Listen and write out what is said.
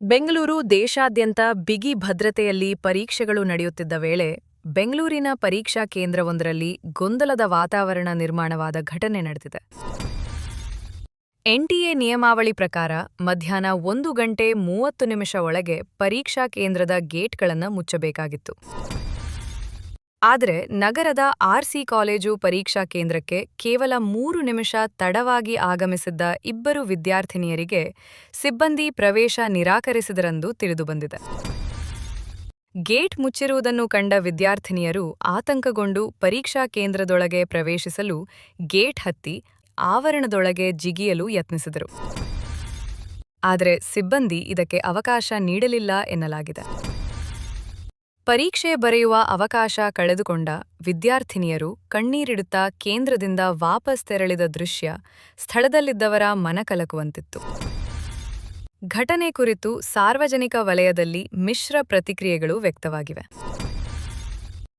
ಬೆಂಗಳೂರು ದೇಶಾದ್ಯಂತ ಬಿಗಿ ಭದ್ರತೆಯಲ್ಲಿ ಪರೀಕ್ಷೆಗಳು ನಡೆಯುತ್ತಿದ್ದ ವೇಳೆ ಬೆಂಗಳೂರಿನ ಪರೀಕ್ಷಾ ಕೇಂದ್ರವೊಂದರಲ್ಲಿ ಗೊಂದಲದ ವಾತಾವರಣ ನಿರ್ಮಾಣವಾದ ಘಟನೆ ನಡೆದಿದೆ. ಎನ್ಟಿಎ ನಿಯಮಾವಳಿ ಪ್ರಕಾರ ಮಧ್ಯಾಹ್ನ 1:30 ಒಳಗೆ ಪರೀಕ್ಷಾ ಕೇಂದ್ರದ ಗೇಟ್ಗಳನ್ನು ಮುಚ್ಚಬೇಕಾಗಿತ್ತು. ಆದರೆ ನಗರದ ಆರ್ಸಿ ಕಾಲೇಜು ಪರೀಕ್ಷಾ ಕೇಂದ್ರಕ್ಕೆ ಕೇವಲ 3 ನಿಮಿಷ ತಡವಾಗಿ ಆಗಮಿಸಿದ್ದ ಇಬ್ಬರು ವಿದ್ಯಾರ್ಥಿನಿಯರಿಗೆ ಸಿಬ್ಬಂದಿ ಪ್ರವೇಶ ನಿರಾಕರಿಸಿದರೆಂದು ತಿಳಿದುಬಂದಿದೆ. ಗೇಟ್ ಮುಚ್ಚಿರುವುದನ್ನು ಕಂಡ ವಿದ್ಯಾರ್ಥಿನಿಯರು ಆತಂಕಗೊಂಡು ಪರೀಕ್ಷಾ ಕೇಂದ್ರದೊಳಗೆ ಪ್ರವೇಶಿಸಲು ಗೇಟ್ ಹತ್ತಿ ಆವರಣದೊಳಗೆ ಜಿಗಿಯಲು ಯತ್ನಿಸಿದರು. ಆದರೆ ಸಿಬ್ಬಂದಿ ಇದಕ್ಕೆ ಅವಕಾಶ ನೀಡಲಿಲ್ಲ ಎನ್ನಲಾಗಿದೆ. ಪರೀಕ್ಷೆ ಬರೆಯುವ ಅವಕಾಶ ಕಳೆದುಕೊಂಡ ವಿದ್ಯಾರ್ಥಿನಿಯರು ಕಣ್ಣೀರಿಡುತ್ತಾ ಕೇಂದ್ರದಿಂದ ವಾಪಸ್ ತೆರಳಿದ ದೃಶ್ಯ ಸ್ಥಳದಲ್ಲಿದ್ದವರ ಮನಕಲಕುವಂತಿತ್ತು. ಘಟನೆ ಕುರಿತು ಸಾರ್ವಜನಿಕ ವಲಯದಲ್ಲಿ ಮಿಶ್ರ ಪ್ರತಿಕ್ರಿಯೆಗಳು ವ್ಯಕ್ತವಾಗಿವೆ.